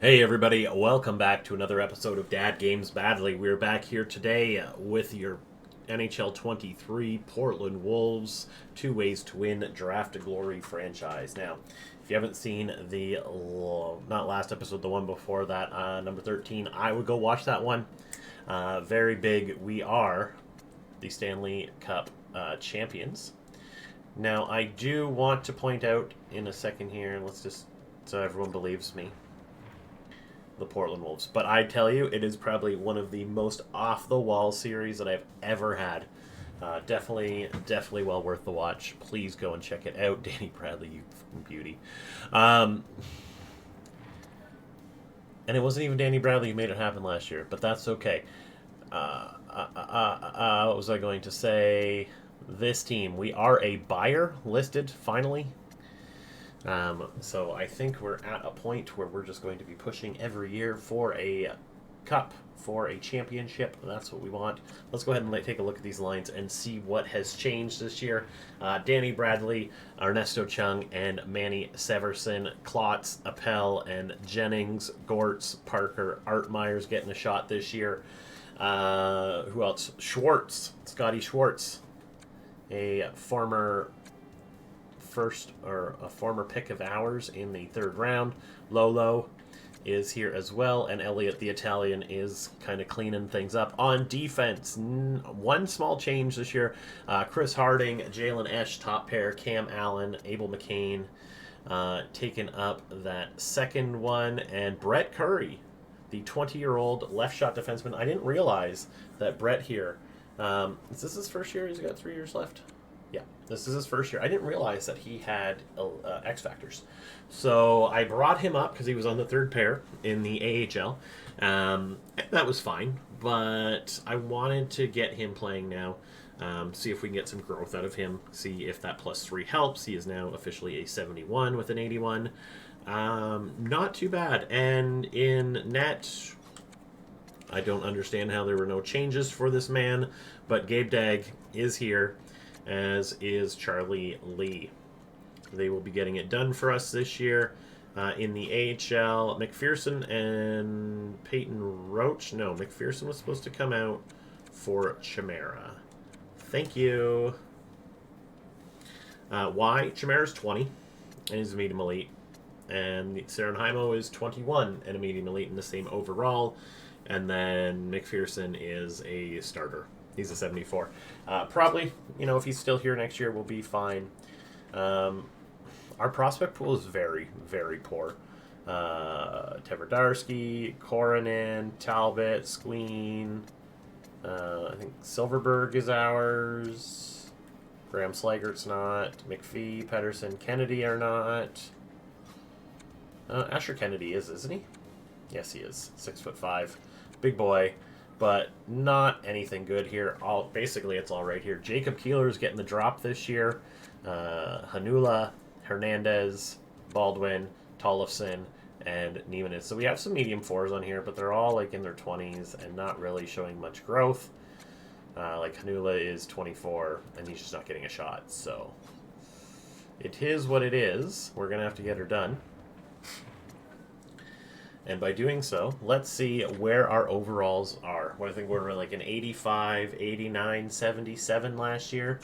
Hey everybody, welcome back to another episode of Dad Games Badly. We're back here today with your NHL 23 Portland Wolves Two Ways to Win Draft to Glory franchise. Now, if you haven't seen the, not last episode, the one before that, number 13, I would go watch that one. Very big. We are the Stanley Cup champions. Now, I do want to point out in a second here, and let's just, so everyone believes me, the Portland Wolves. But I tell you, it is probably one of the most off-the-wall series that I've ever had. Definitely well worth the watch. Please go and check it out. Danny Bradley, you beauty. And it wasn't even Danny Bradley who made it happen last year, but that's okay. What was I going to say? This team, we are a buyer listed finally. So I think we're at a point where we're just going to be pushing every year for a cup, for a championship. That's what we want. Let's go ahead and take a look at these lines and see what has changed this year. Danny Bradley, Ernesto Chung, and Manny Severson, Klotz, Appel, and Jennings, Gortz, Parker, Art Myers getting a shot this year. Who else? Schwartz, Scotty Schwartz, a former pick of ours in the third round. Lolo is here as well, and Elliot the Italian is kind of cleaning things up on defense. One small change this year: Chris Harding, Jalen Esch, top pair, Cam Allen, Abel McCain taken up that second one, and Brett Curry, the 20-year-old left shot defenseman. I didn't realize that Brett here. Is this his first year? He's got 3 years left. Yeah, this is his first year. I didn't realize that he had X Factors. So I brought him up because he was on the third pair in the AHL. That was fine, but I wanted to get him playing now, see if we can get some growth out of him, see if that +3 helps. He is now officially a 71 with an 81. Not too bad. And in net, I don't understand how there were no changes for this man, but Gabe Dagg is here, as is Charlie Lee. They will be getting it done for us this year. In the AHL, McPherson and Peyton Roach. No, McPherson was supposed to come out for Chimera. Thank you. Why? Chimera's 20 and he's a medium elite. And Serenheimo is 21 and a medium elite in the same overall. And then McPherson is a starter. He's a 74. Probably, if he's still here next year, we'll be fine. Our prospect pool is very, very poor. Teverdarsky, Koronen, Talbot, Squeen. I think Silverberg is ours. Graham Slagert's not. McPhee, Pedersen, Kennedy are not. Asher Kennedy is, isn't he? Yes, he is. 6'5". Big boy. But not anything good here. Basically, it's all right here. Jacob Keeler's getting the drop this year. Hanula, Hernandez, Baldwin, Tollefson, and Neiman. So we have some medium fours on here, but they're all like in their 20s and not really showing much growth. Like Hanula is 24, and he's just not getting a shot. So it is what it is. We're going to have to get her done. And by doing so, let's see where our overalls are. I think we're like an 85, 89, 77 last year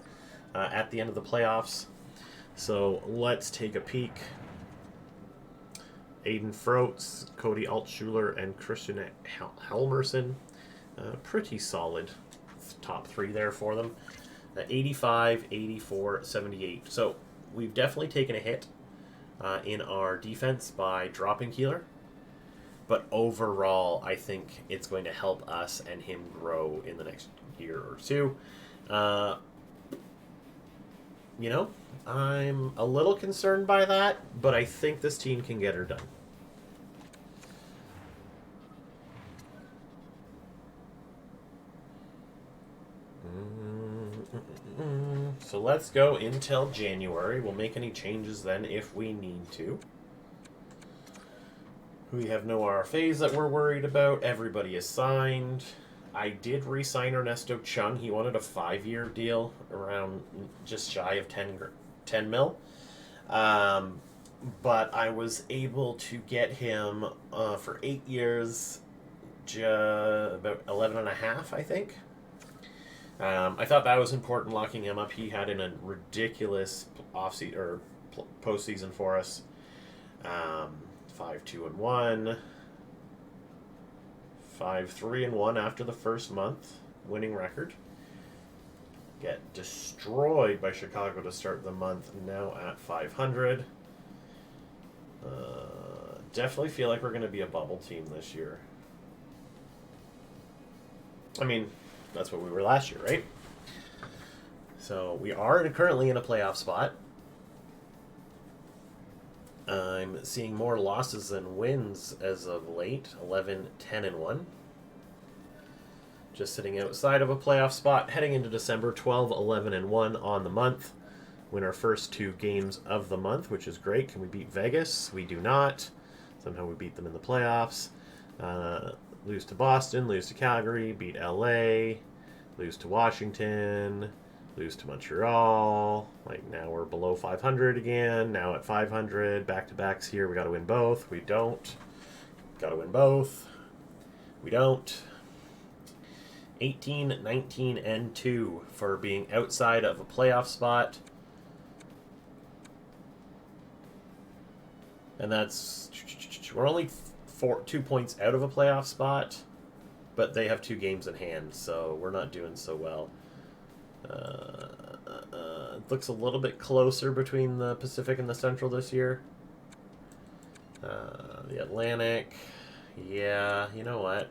at the end of the playoffs. So let's take a peek. Aiden Froats, Cody Altschuler, and Christian Helmerson. Pretty solid top three there for them. 85, 84, 78. So we've definitely taken a hit in our defense by dropping Keeler. But overall, I think it's going to help us and him grow in the next year or two. I'm a little concerned by that, but I think this team can get her done. So let's go until January. We'll make any changes then if we need to. We have no RFAs that we're worried about. Everybody is signed. I did re-sign Ernesto Chung. He wanted a 5-year deal around just shy of 10 mil. but I was able to get him for 8 years, about 11 and a half, I think. I thought that was important, locking him up. He had in a ridiculous postseason for us. 5-2-1, 5-3-1 after the first month, winning record. Get destroyed by Chicago to start the month. Now at 500. Definitely feel like we're going to be a bubble team this year. I mean, that's what we were last year, right? So we are currently in a playoff spot. I'm seeing more losses than wins as of late. 11-10-1. Just sitting outside of a playoff spot. Heading into December, 12-11-1 on the month. Win our first 2 games of the month, which is great. Can we beat Vegas? We do not. Somehow we beat them in the playoffs. Lose to Boston, lose to Calgary, beat LA, lose to Washington, lose to Montreal. Like, now we're below 500 again. Now at 500, back-to-backs here. We got to win both. We don't. Got to win both. We don't. 18-19-2 for being outside of a playoff spot. And that's... We're only 2 points out of a playoff spot, but they have 2 games in hand, so we're not doing so well. It looks a little bit closer between the Pacific and the Central this year. The Atlantic, yeah, you know what?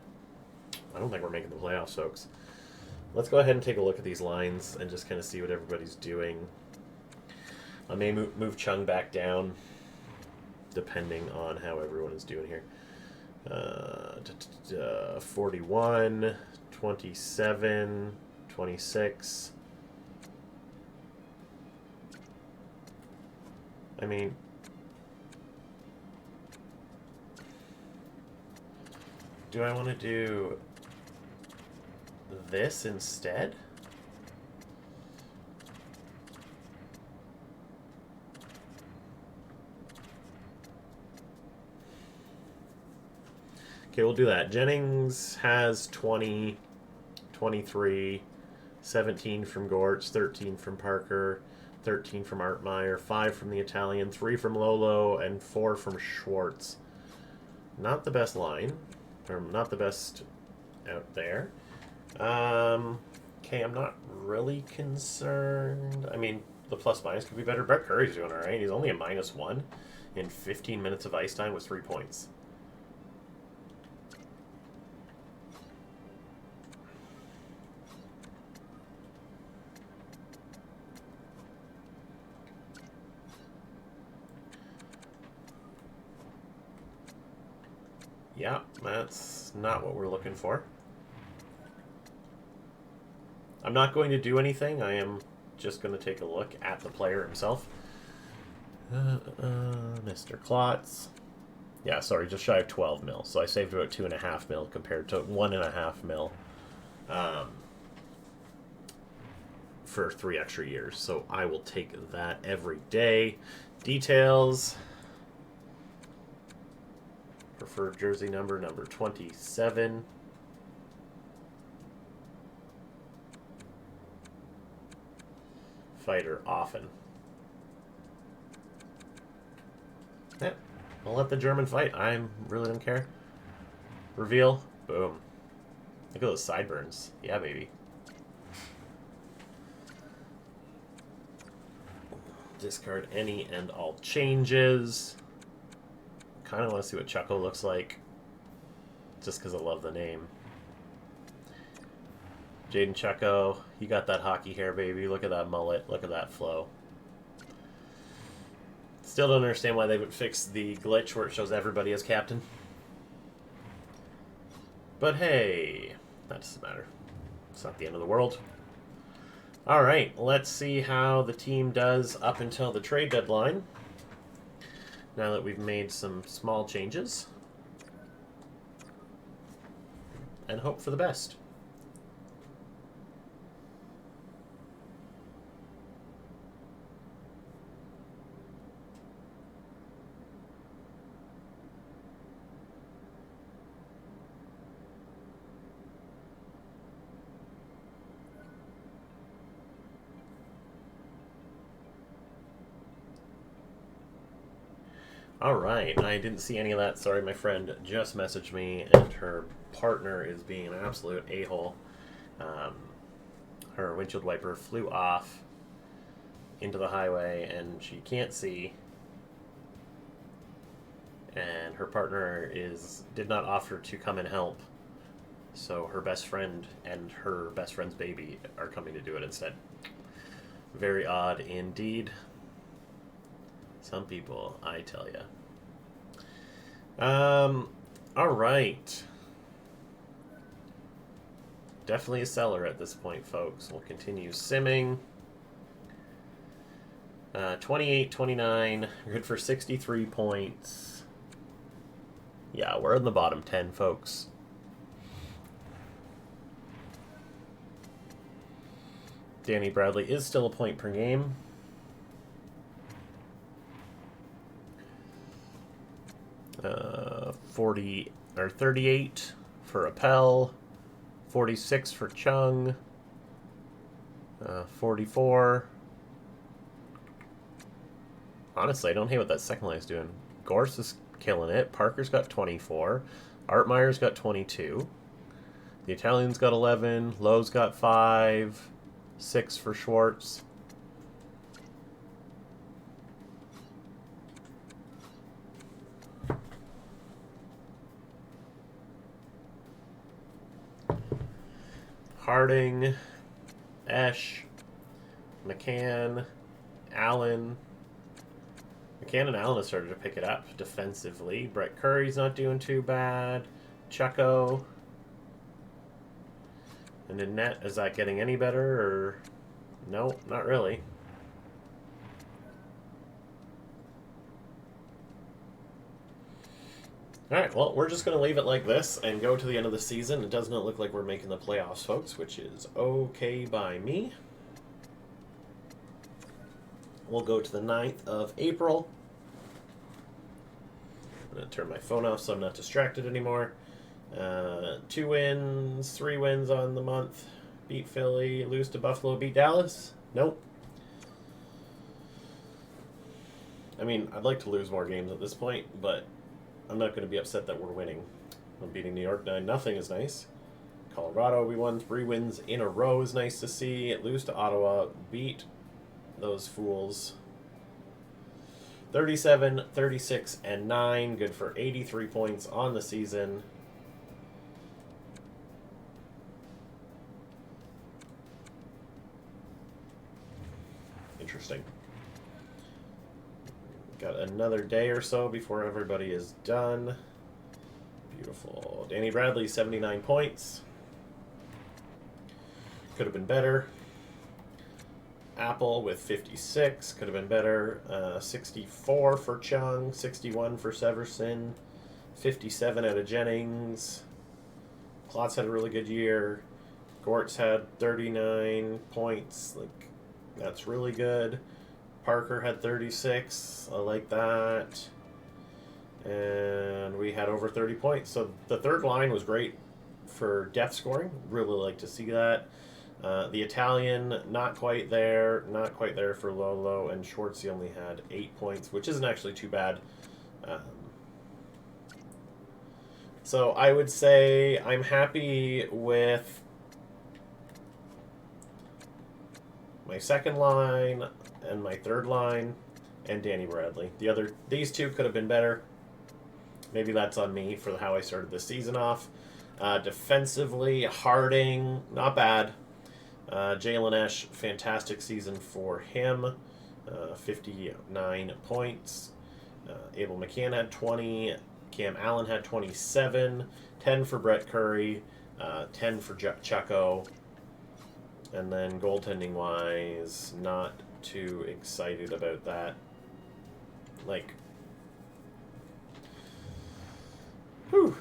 I don't think we're making the playoffs, folks. Let's go ahead and take a look at these lines and just kind of see what everybody's doing. I may move Chung back down, depending on how everyone is doing here. 41, 27, 26. I mean, do I want to do this instead? Okay, we'll do that. Jennings has 20, 23, 17 from Gortz, 13 from Parker, 13 from Artmeyer, 5 from the Italian, 3 from Lolo, and 4 from Schwartz. Not the best line, or not the best out there. Okay, I'm not really concerned. I mean, the plus-minus could be better. Brett Curry's doing all right. He's only a -1 in 15 minutes of ice time with 3 points. Yeah, that's not what we're looking for. I'm not going to do anything. I am just going to take a look at the player himself. Mr. Klotz. Yeah, sorry, just shy of 12 mil. So I saved about 2.5 mil compared to 1.5 mil for 3 extra years. So I will take that every day. Details. Preferred jersey number 27. Fighter often. Yeah, I'll let the German fight. I really don't care. Reveal. Boom. Look at those sideburns. Yeah, baby. Discard any and all changes. Kind of want to see what Chucko looks like, just because I love the name. Jaden Chucko, you got that hockey hair, baby. Look at that mullet. Look at that flow. Still don't understand why they would fix the glitch where it shows everybody as captain. But hey, that doesn't matter. It's not the end of the world. Alright, let's see how the team does up until the trade deadline. Now that we've made some small changes. And hope for the best. All right, I didn't see any of that. Sorry, my friend just messaged me, and her partner is being an absolute a-hole. Her windshield wiper flew off into the highway, and she can't see. And her partner did not offer to come and help. So her best friend and her best friend's baby are coming to do it instead. Very odd indeed. Some people, I tell ya. All right. Definitely a seller at this point, folks. We'll continue simming. 28, 29. Good for 63 points. Yeah, we're in the bottom 10, folks. Danny Bradley is still a point per game. Uh, 40 or 38 for Appel, 46 for Chung, 44. Honestly, I don't hate what that second line's doing. Gorse is killing it. Parker's got 24. Artmeyer's got 22. The Italian's got 11. Lowe's got 5. 6 for Schwartz. Harding, Esch, McCann, Allen. McCann and Allen have started to pick it up defensively. Brett Curry's not doing too bad. Chucko. And in net, is that getting any better, or... No, not really. Alright, well, we're just going to leave it like this and go to the end of the season. It does not look like we're making the playoffs, folks, which is okay by me. We'll go to the 9th of April. I'm going to turn my phone off so I'm not distracted anymore. 2 wins, 3 wins on the month. Beat Philly, lose to Buffalo, beat Dallas? Nope. I mean, I'd like to lose more games at this point, but I'm not going to be upset that we're winning. I'm beating New York 9-0 is nice. Colorado, we won 3 wins in a row is nice to see. Lose to Ottawa, beat those fools. 37, 36, and 9. Good for 83 points on the season. Interesting. Got another day or so before everybody is done. Beautiful. Danny Bradley, 79 points. Could have been better. Apple with 56. Could have been better. 64 for Chung. 61 for Severson. 57 out of Jennings. Klotz had a really good year. Gortz had 39 points. Like, that's really good. Parker had 36. I like that. And we had over 30 points. So the third line was great for depth scoring. Really like to see that. The Italian, not quite there. Not quite there for Lolo. And Schwartz only had 8 points, which isn't actually too bad. So I would say I'm happy with my second line and my third line and Danny Bradley. These two could have been better. Maybe that's on me for how I started the season off. Defensively, Harding, not bad. Jalen Esch, fantastic season for him. 59 points. Abel McCann had 20. Cam Allen had 27. 10 for Brett Curry. 10 for Chucko. And then goaltending-wise, not too excited about that. Like, whew.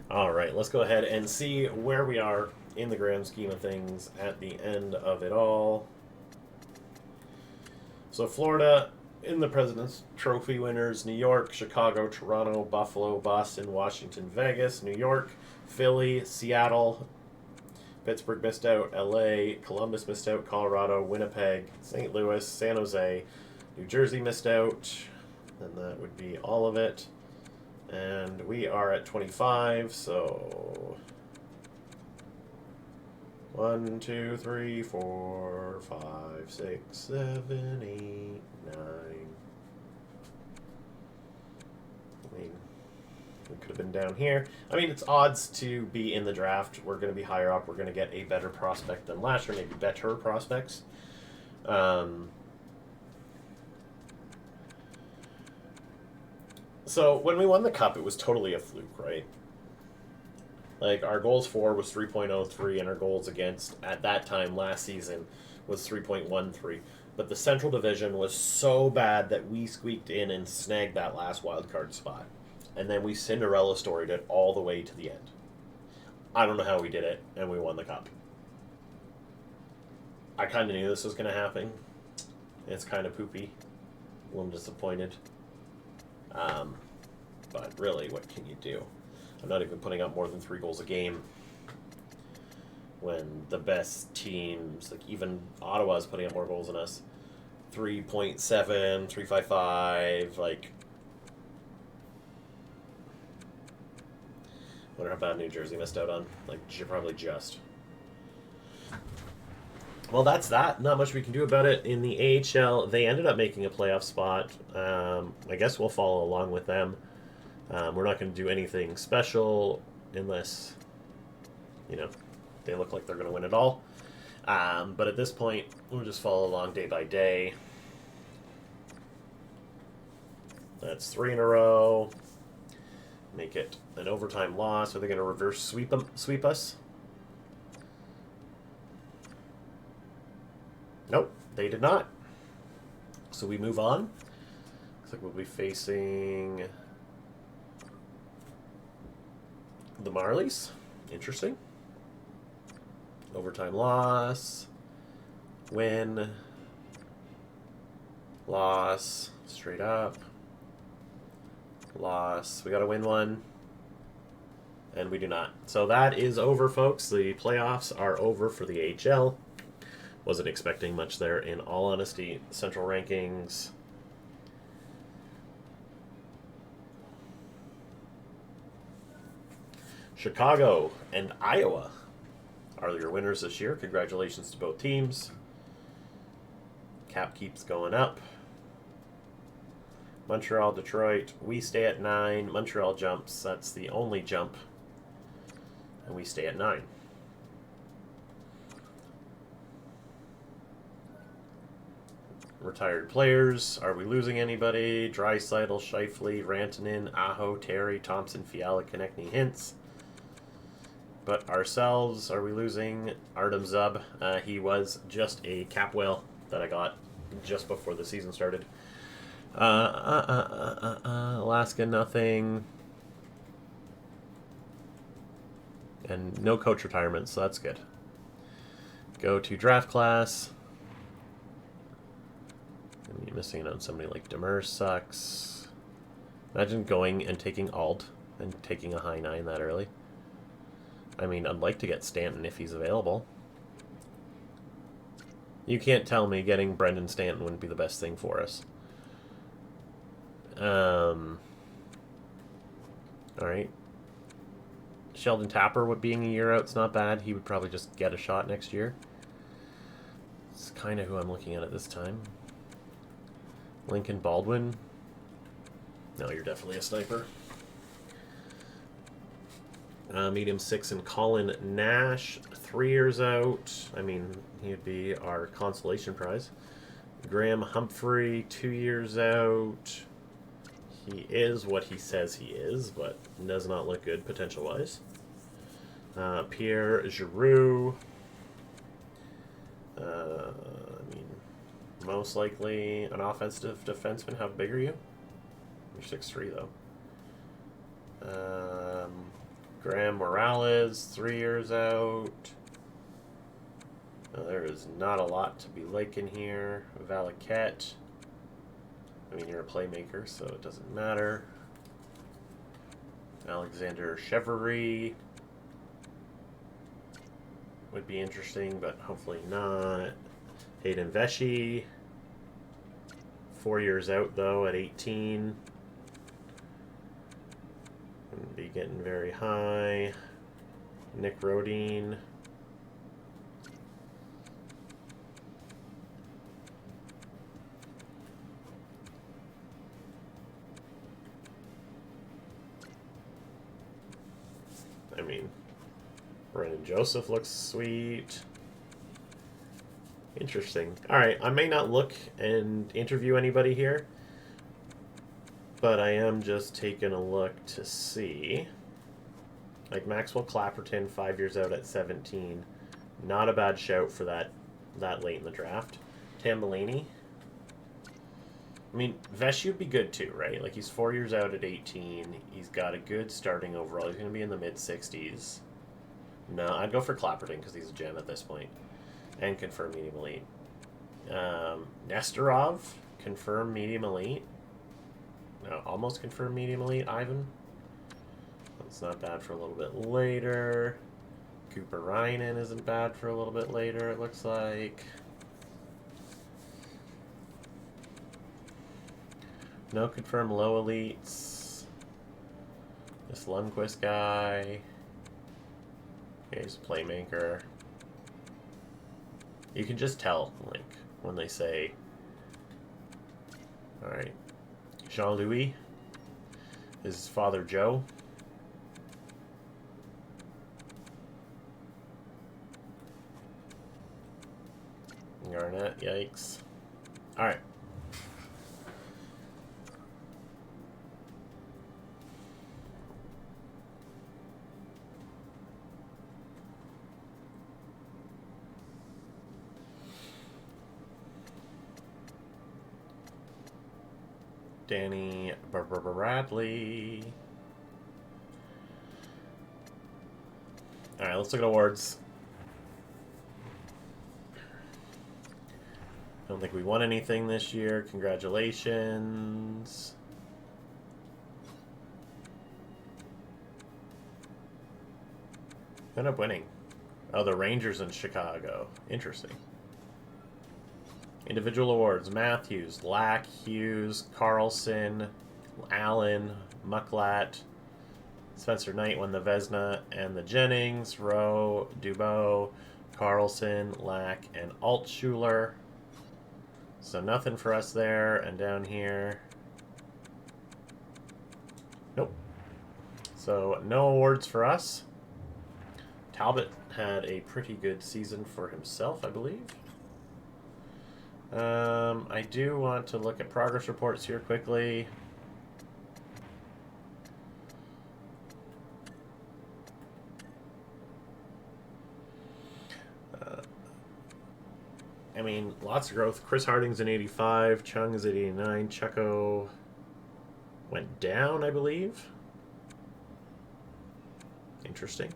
All right, let's go ahead and see where we are in the grand scheme of things at the end of it all. So Florida in the President's Trophy winners: New York, Chicago, Toronto, Buffalo, Boston, Washington, Vegas, New York, Philly, Seattle, Pittsburgh missed out. LA, Columbus missed out. Colorado, Winnipeg, St. Louis, San Jose, New Jersey missed out. And that would be all of it. And we are at 25, so 1, 2, 3, 4, 5, 6, 7, 8, 9. I mean, we could have been down here. I mean, it's odds to be in the draft. We're going to be higher up. We're going to get a better prospect than last year, maybe better prospects. So when we won the Cup, it was totally a fluke, right? Like, our goals for was 3.03, and our goals against, at that time last season, was 3.13. But the Central Division was so bad that we squeaked in and snagged that last wild card spot. And then we Cinderella storied it all the way to the end. I don't know how we did it, and we won the Cup. I kind of knew this was going to happen. It's kind of poopy. A little disappointed. But really, what can you do? I'm not even putting up more than 3 goals a game when the best teams, like even Ottawa's putting up more goals than us. 3.7, 3.55, like... Wonder how bad New Jersey missed out on. Like, probably just. Well, that's that. Not much we can do about it. In the AHL, they ended up making a playoff spot. I guess we'll follow along with them. We're not going to do anything special unless, you know, they look like they're going to win it all. But at this point, we'll just follow along day by day. That's 3 in a row. Make it an overtime loss. Are they going to reverse sweep us? Nope, they did not. So we move on. Looks like we'll be facing the Marlies. Interesting. Overtime loss. Win. Loss. Straight up. Loss. We got to win one. And we do not. So that is over, folks. The playoffs are over for the AHL. Wasn't expecting much there, in all honesty. Central rankings. Chicago and Iowa are your winners this year. Congratulations to both teams. Cap keeps going up. Montreal, Detroit, we stay at 9. Montreal jumps. That's the only jump. And we stay at 9. Retired players. Are we losing anybody? Draisaitl, Scheifele, Rantanen, Aho, Terry, Thompson, Fiala, Konechny, Hintz. But ourselves, are we losing Artem Zub? He was just a cap whale that I got just before the season started. Alaska, nothing. And no coach retirement, so that's good. Go to draft class. You're missing out on somebody like Demers sucks. Imagine going and taking Alt and taking a high 9 that early. I mean, I'd like to get Stanton if he's available. You can't tell me getting Brendan Stanton wouldn't be the best thing for us. Alright. Sheldon Tapper being a year out's not bad. He would probably just get a shot next year. It's kind of who I'm looking at this time. Lincoln Baldwin. No, you're definitely a sniper. Medium 6 and Colin Nash, 3 years out. I mean, he'd be our consolation prize. Graham Humphrey, 2 years out. He is what he says he is, but does not look good potential-wise. Pierre Giroux. I mean, most likely an offensive defenseman. How big are you? You're 6'3", though. Graham Morales, 3 years out. There is not a lot to be liking here. Valaquette. I mean, you're a playmaker, so it doesn't matter. Alexander Chevrolet. would be interesting, but hopefully not. Hayden Vesey, 4 years out though at 18. Wouldn't be getting very high. Nick Rodine. I mean, Brendan Joseph looks sweet. Interesting. Alright, I may not look and interview anybody here, but I am just taking a look to see. Like Maxwell Clapperton, 5 years out at 17. Not a bad shout for that late in the draft. Tambellini. I mean, Vesey would be good too, right? Like, he's 4 years out at 18. He's got a good starting overall. He's going to be in the mid-60s. No, I'd go for Clapperton because he's a gem at this point. And confirm medium elite. Nestorov, confirm medium elite. No, almost confirm medium elite. Ivan. That's not bad for a little bit later. Cooper Rynan isn't bad for a little bit later, it looks like. No confirmed low elites. This Lundqvist guy. Okay, he's a playmaker. You can just tell, like, when they say... Alright. Jean-Louis. His father, Joe. Garnett, yikes. Alright. Danny Bradley. Alright, let's look at awards. I don't think we won anything this year. Congratulations. Ended up winning. Oh, the Rangers in Chicago. Interesting. Individual awards. Matthews, Lack, Hughes, Carlson, Allen, Mucklat. Spencer Knight won the Vezina and the Jennings. Rowe, Dubois, Carlson, Lack, and Altschuler. So nothing for us there. And down here... Nope. So no awards for us. Talbot had a pretty good season for himself, I believe. I do want to look at progress reports here quickly. I mean, lots of growth. Chris Harding's an 85. Chung is at 89. Chucko went down, I believe. Interesting.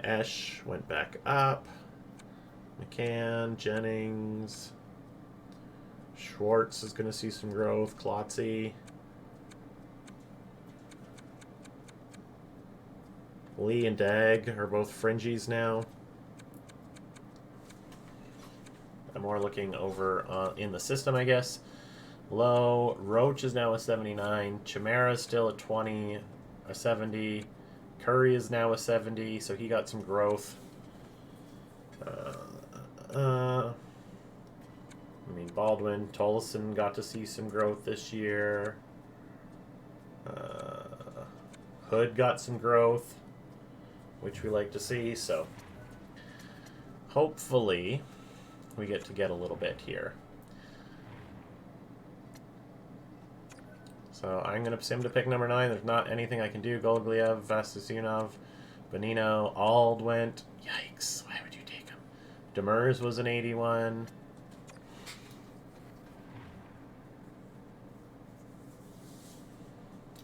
Esch went back up. McCann, Jennings. Schwartz is going to see some growth. Klotzy. Lee and Dag are both fringies now. I'm more looking over in the system, I guess. Low. Roach is now a 79. Chimera is still at 20, a 70. Curry is now a 70, so he got some growth. I mean, Baldwin, Tolleson got to see some growth this year. Hood got some growth, which we like to see, so hopefully we get a little bit here. So I'm going to sim to pick number 9. There's not anything I can do. Golugliev, Vastusinov, Bonino, Ald went. Yikes. Why would you take him? Demers was an 81.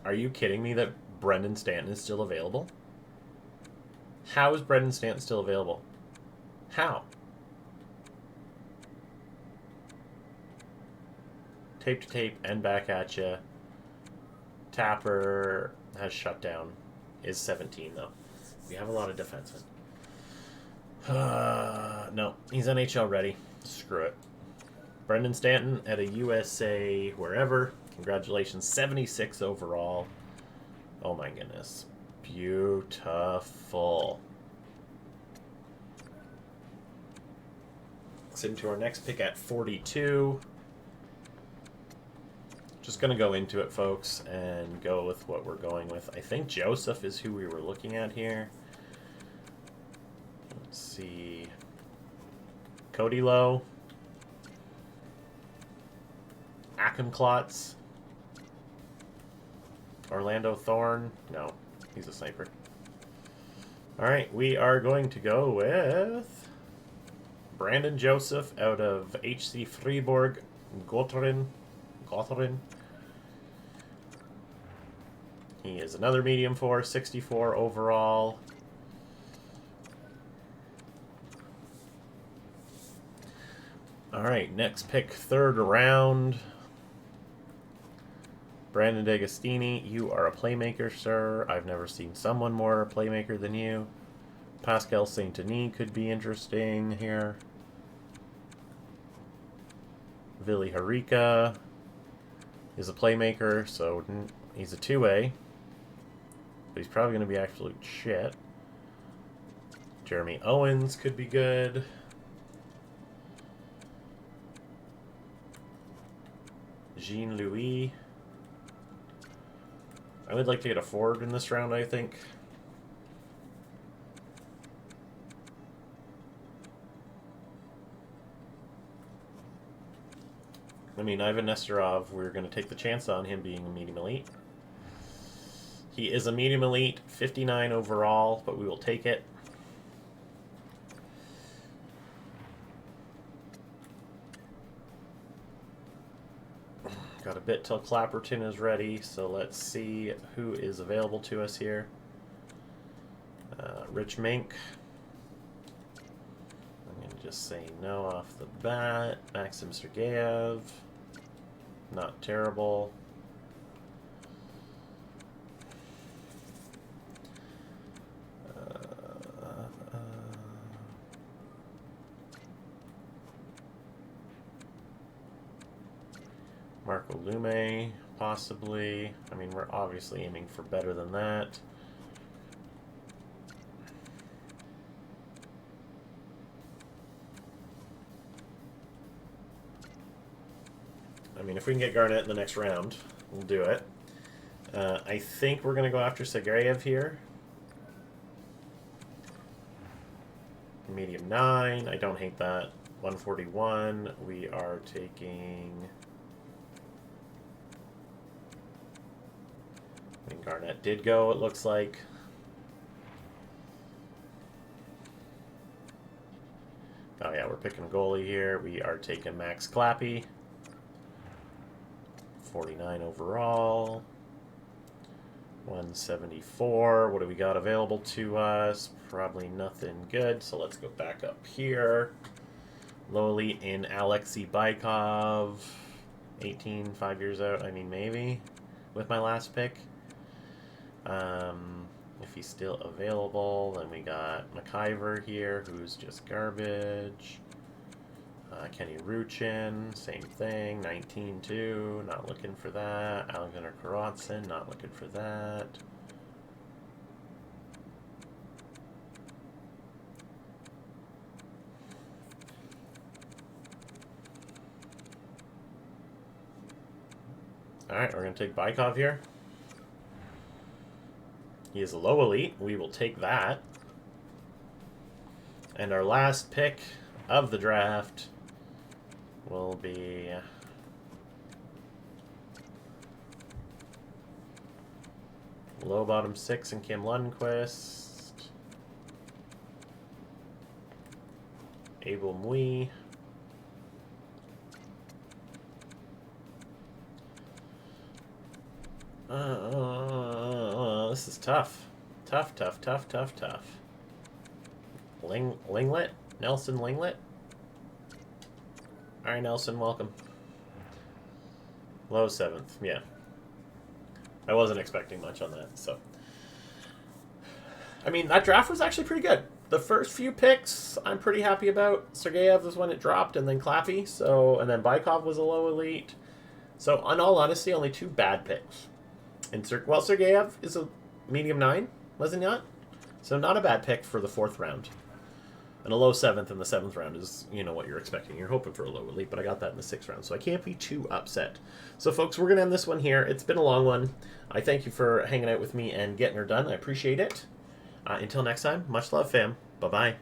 Are you kidding me that Brendan Stanton is still available? How is Brendan Stanton still available? How? Tape to tape and back at you. Tapper has shut down. Is 17 though. We have a lot of defensemen. No, he's NHL ready. Screw it. Brendan Stanton at a USA wherever. Congratulations, 76 overall. Oh my goodness. Beautiful. Let's into our next pick at 42. Just going to go into it, folks, and go with what we're going with. I think Joseph is who we were looking at here. Let's see. Cody Lowe. Akenklotz. Orlando Thorne. No, he's a sniper. Alright, we are going to go with Brandon Joseph out of HC Fribourg, Gotharin. He is another medium 4, 64 overall. Alright, next pick, third round. Brandon D'Agostini, you are a playmaker, sir. I've never seen someone more a playmaker than you. Pascal Saint-Denis could be interesting here. Vili Harika is a playmaker, so he's a two-way. But he's probably going to be absolute shit. Jeremy Owens could be good. Jean-Louis. I would like to get a forward in this round, I think. I mean, Ivan Nesterov, we're going to take the chance on him being a medium elite. He is a medium elite, 59 overall, but we will take it. Got a bit till Clapperton is ready, so let's see who is available to us here. Rich Mink. I'm going to just say no off the bat. Maxim Sergeyev. Not terrible. Marco Lume, possibly. I mean, we're obviously aiming for better than that. I mean, if we can get Garnett in the next round, we'll do it. I think we're going to go after Sergeyev here. Medium 9, I don't hate that. 141, we are taking... I mean, Garnett did go, it looks like. Oh yeah, we're picking a goalie here. We are taking Max Clappy. 49 overall. 174. What do we got available to us? Probably nothing good, so let's go back up here. Lowly in Alexei Baikov. 18, 5 years out. I mean, maybe with my last pick. If he's still available, then we got McIver here, who's just garbage. Kenny Ruchin, same thing, 19-2, not looking for that. Alexander Karatsin, not looking for that. Alright, we're going to take Baikov here. He is a low elite. We will take that. And our last pick of the draft will be low bottom 6 and Kim Lundqvist. Abel Mui. This is tough. Tough. Linglet? Nelson Linglet? Alright, Nelson, welcome. Low 7th, yeah. I wasn't expecting much on that, so. I mean, that draft was actually pretty good. The first few picks, I'm pretty happy about. Sergeyev was when it dropped, and then Claffey, and then Bykov was a low elite. So, in all honesty, only 2 bad picks. And Sergeyev is a medium 9, was it not? So, not a bad pick for the 4th round. And a low 7th in the 7th round is, what you're expecting. You're hoping for a low elite, but I got that in the 6th round, so I can't be too upset. So, folks, we're going to end this one here. It's been a long one. I thank you for hanging out with me and getting her done. I appreciate it. Until next time, much love, fam. Bye-bye.